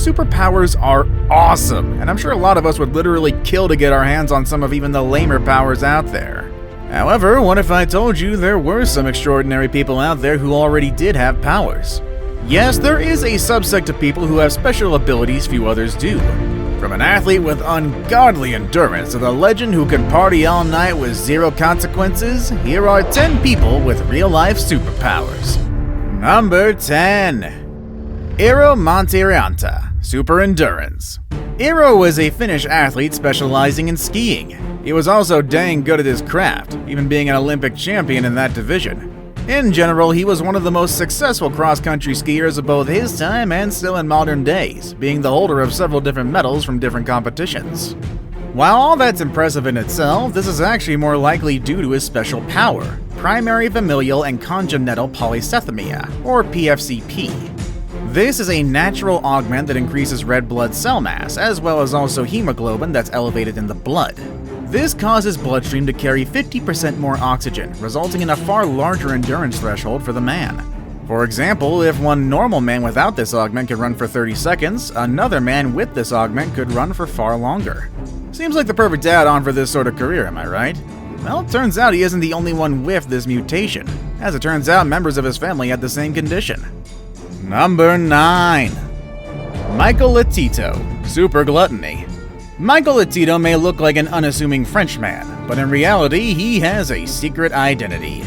superpowers are awesome, and I'm sure a lot of us would literally kill to get our hands on some of even the lamer powers out there. However, what if I told you there were some extraordinary people out there who already did have powers? Yes, there is a subsect of people who have special abilities few others do. From an athlete with ungodly endurance to the legend who can party all night with zero consequences, here are 10 people with real-life superpowers. Number 10. Aeromonterianta, Super Endurance. Aero was a Finnish athlete specializing in skiing. He was also dang good at his craft, even being an Olympic champion in that division. In general, he was one of the most successful cross-country skiers of both his time and still in modern days, being the holder of several different medals from different competitions. While all that's impressive in itself, this is actually more likely due to his special power, primary familial and congenital polycythemia, or PFCP. This is a natural augment that increases red blood cell mass, as well as also hemoglobin that's elevated in the blood. This causes bloodstream to carry 50% more oxygen, resulting in a far larger endurance threshold for the man. For example, if one normal man without this augment could run for 30 seconds, another man with this augment could run for far longer. Seems like the perfect add-on for this sort of career, am I right? Well, it turns out he isn't the only one with this mutation. As it turns out, members of his family had the same condition. Number 9. Michael Latito, Super Gluttony. Michael Latito may look like an unassuming Frenchman, but in reality, he has a secret identity.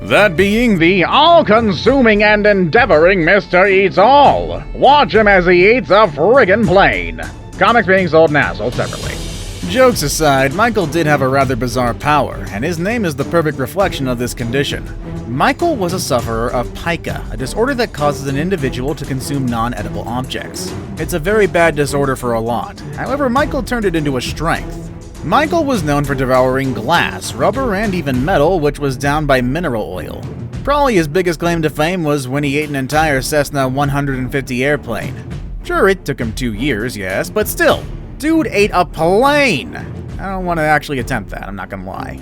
That being the all-consuming and endeavoring Mr. Eats All. Watch him as he eats a friggin' plane. Comics being sold now, sold separately. Jokes aside, Michael did have a rather bizarre power, and his name is the perfect reflection of this condition. Michael was a sufferer of pica, a disorder that causes an individual to consume non-edible objects. It's a very bad disorder for a lot. However, Michael turned it into a strength. Michael was known for devouring glass, rubber, and even metal, which was downed by mineral oil. Probably his biggest claim to fame was when he ate an entire Cessna 150 airplane. Sure, it took him 2 years, yes, but still, dude ate a plane! I don't want to actually attempt that, I'm not gonna lie.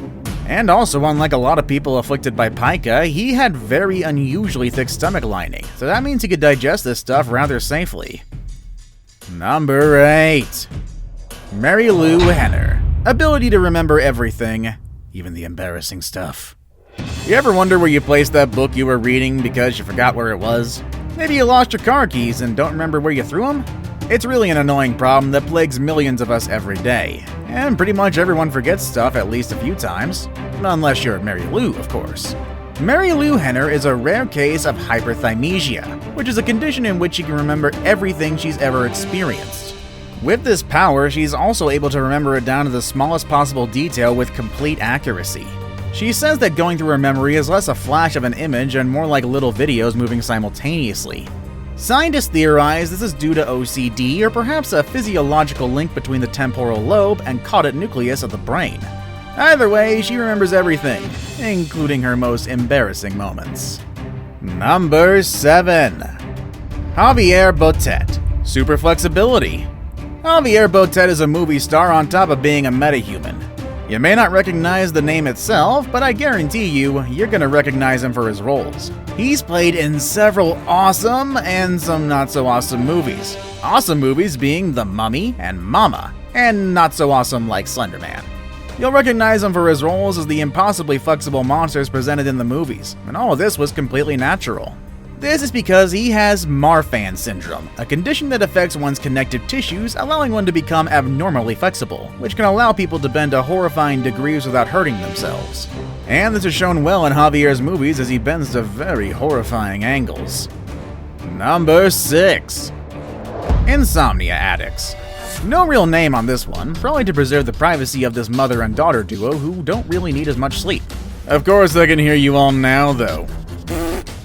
And also, unlike a lot of people afflicted by pica, he had very unusually thick stomach lining, so that means he could digest this stuff rather safely. Number 8. Mary Lou Henner. Ability to remember everything, even the embarrassing stuff. You ever wonder where you placed that book you were reading because you forgot where it was? Maybe you lost your car keys and don't remember where you threw them? It's really an annoying problem that plagues millions of us every day, and pretty much everyone forgets stuff at least a few times. Unless you're Mary Lou, of course. Mary Lou Henner is a rare case of hyperthymesia, which is a condition in which she can remember everything she's ever experienced. With this power, she's also able to remember it down to the smallest possible detail with complete accuracy. She says that going through her memory is less a flash of an image and more like little videos moving simultaneously. Scientists theorize this is due to OCD or perhaps a physiological link between the temporal lobe and caudate nucleus of the brain. Either way, she remembers everything, including her most embarrassing moments. Number 7. Javier Bate, Super Flexibility. Javier Bate is a movie star on top of being a metahuman. You may not recognize the name itself, but I guarantee you're gonna recognize him for his roles. He's played in several awesome and some not so awesome movies. Awesome movies being The Mummy and Mama, and not so awesome like Slender Man. You'll recognize him for his roles as the impossibly flexible monsters presented in the movies, and all of this was completely natural. This is because he has Marfan syndrome, a condition that affects one's connective tissues, allowing one to become abnormally flexible, which can allow people to bend to horrifying degrees without hurting themselves. And this is shown well in Javier's movies as he bends to very horrifying angles. Number 6. Insomnia Addicts. No real name on this one, probably to preserve the privacy of this mother and daughter duo who don't really need as much sleep. Of course I can hear you all now, though.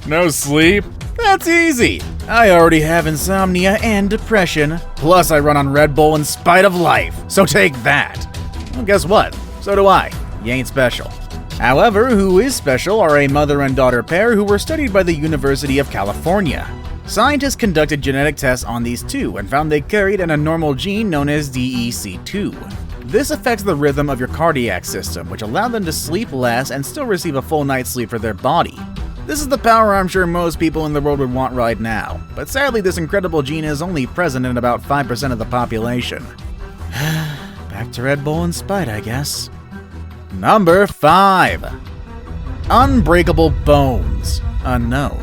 No sleep? That's easy! I already have insomnia and depression, plus I run on Red Bull in spite of life, so take that! Well, guess what? So do I. You ain't special. However, who is special are a mother and daughter pair who were studied by the University of California. Scientists conducted genetic tests on these two and found they carried an abnormal gene known as DEC2. This affects the rhythm of your cardiac system, which allowed them to sleep less and still receive a full night's sleep for their body. This is the power I'm sure most people in the world would want right now, but sadly this incredible gene is only present in about 5% of the population. Back to Red Bull and Spite, I guess. Number 5. Unbreakable bones. Unknown.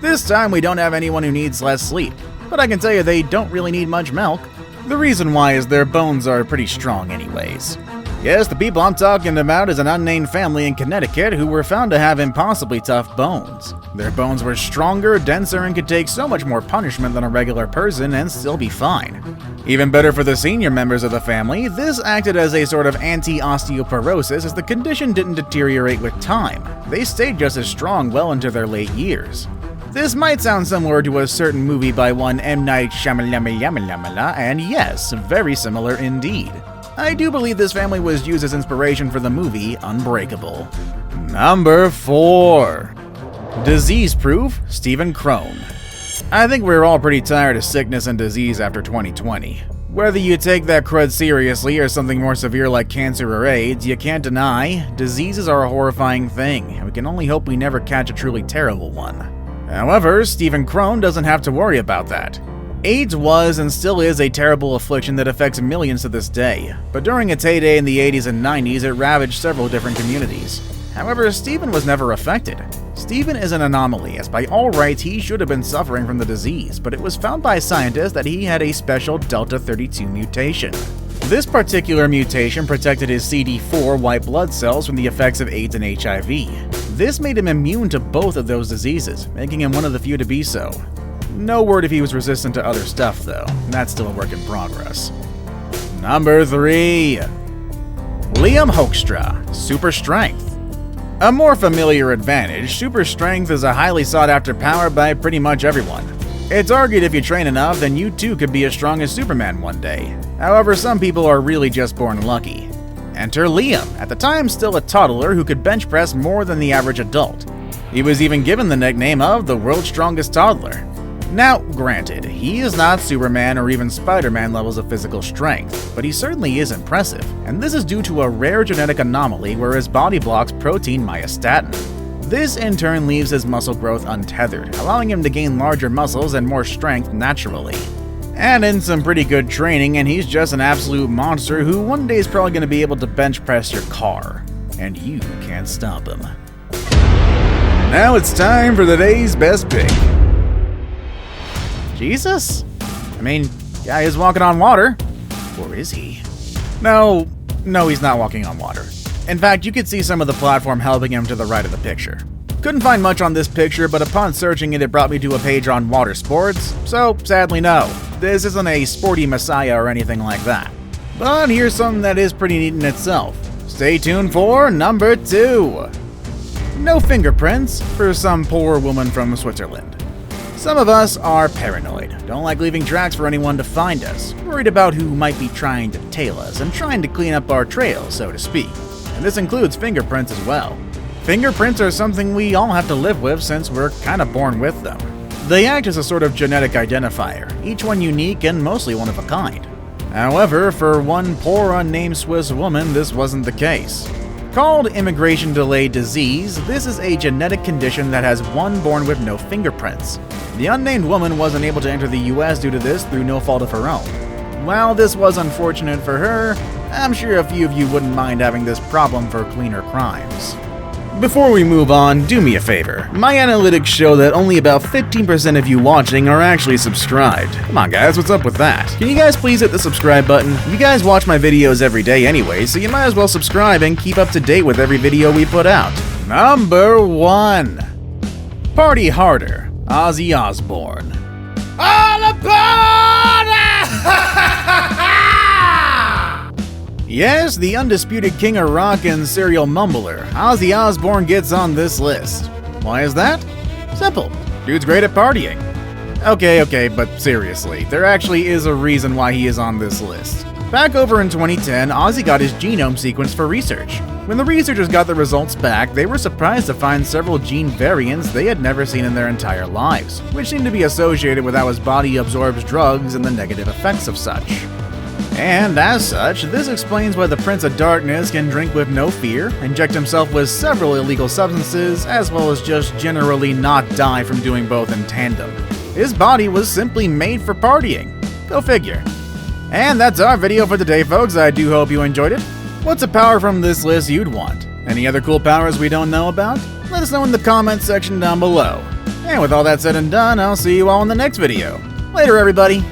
This time we don't have anyone who needs less sleep, but I can tell you they don't really need much milk. The reason why is their bones are pretty strong anyways. Yes, the people I'm talking about is an unnamed family in Connecticut who were found to have impossibly tough bones. Their bones were stronger, denser, and could take so much more punishment than a regular person and still be fine. Even better for the senior members of the family, this acted as a sort of anti-osteoporosis as the condition didn't deteriorate with time. They stayed just as strong well into their late years. This might sound similar to a certain movie by one M. Night Shyamalan, and yes, very similar indeed. I do believe this family was used as inspiration for the movie Unbreakable. Number 4. Disease-proof Stephen Krohn. I think we're all pretty tired of sickness and disease after 2020. Whether you take that crud seriously or something more severe like cancer or AIDS, you can't deny, diseases are a horrifying thing, and we can only hope we never catch a truly terrible one. However, Stephen Krohn doesn't have to worry about that. AIDS was and still is a terrible affliction that affects millions to this day, but during its heyday in the 80s and 90s it ravaged several different communities. However, Stephen was never affected. Stephen is an anomaly, as by all rights he should have been suffering from the disease, but it was found by scientists that he had a special Delta 32 mutation. This particular mutation protected his CD4 white blood cells from the effects of AIDS and HIV. This made him immune to both of those diseases, making him one of the few to be so. No word if he was resistant to other stuff, though. That's still a work in progress. Number 3. Liam Hoekstra, Super Strength. A more familiar advantage, Super Strength is a highly sought-after power by pretty much everyone. It's argued if you train enough, then you too could be as strong as Superman one day. However, some people are really just born lucky. Enter Liam, at the time still a toddler who could bench press more than the average adult. He was even given the nickname of the world's strongest toddler. Now, granted, he is not Superman or even Spiderman levels of physical strength, but he certainly is impressive, and this is due to a rare genetic anomaly where his body blocks protein myostatin. This in turn leaves his muscle growth untethered, allowing him to gain larger muscles and more strength naturally. Add in some pretty good training and he's just an absolute monster who one day is probably going to be able to bench press your car, and you can't stop him. Now it's time for the day's best pick. Jesus? I mean, guy is walking on water. Or is he? No, he's not walking on water. In fact, you could see some of the platform helping him to the right of the picture. Couldn't find much on this picture, but upon searching it, it brought me to a page on water sports, so sadly no. This isn't a sporty messiah or anything like that. But here's something that is pretty neat in itself. Stay tuned for number 2. No fingerprints for some poor woman from Switzerland. Some of us are paranoid, don't like leaving tracks for anyone to find us, worried about who might be trying to tail us and trying to clean up our trail, so to speak. And this includes fingerprints as well. Fingerprints are something we all have to live with since we're kind of born with them. They act as a sort of genetic identifier, each one unique and mostly one of a kind. However, for one poor unnamed Swiss woman, this wasn't the case. Called immigration delay disease, this is a genetic condition that has one born with no fingerprints. The unnamed woman wasn't able to enter the US due to this through no fault of her own. While this was unfortunate for her, I'm sure a few of you wouldn't mind having this problem for cleaner crimes. Before we move on, do me a favor. My analytics show that only about 15% of you watching are actually subscribed. Come on guys, what's up with that? Can you guys please hit the subscribe button? You guys watch my videos every day anyway, so you might as well subscribe and keep up to date with every video we put out. Number 1. Party Harder, Ozzy Osbourne. All aboard! Yes, the undisputed king of rock and serial mumbler, Ozzy Osbourne gets on this list. Why is that? Simple. Dude's great at partying. Okay, but seriously, there actually is a reason why he is on this list. Back over in 2010, Ozzy got his genome sequenced for research. When the researchers got the results back, they were surprised to find several gene variants they had never seen in their entire lives, which seemed to be associated with how his body absorbs drugs and the negative effects of such. And as such, this explains why the Prince of Darkness can drink with no fear, inject himself with several illegal substances, as well as just generally not die from doing both in tandem. His body was simply made for partying. Go figure. And that's our video for today, folks. I do hope you enjoyed it. What's a power from this list you'd want? Any other cool powers we don't know about? Let us know in the comments section down below. And with all that said and done, I'll see you all in the next video. Later, everybody!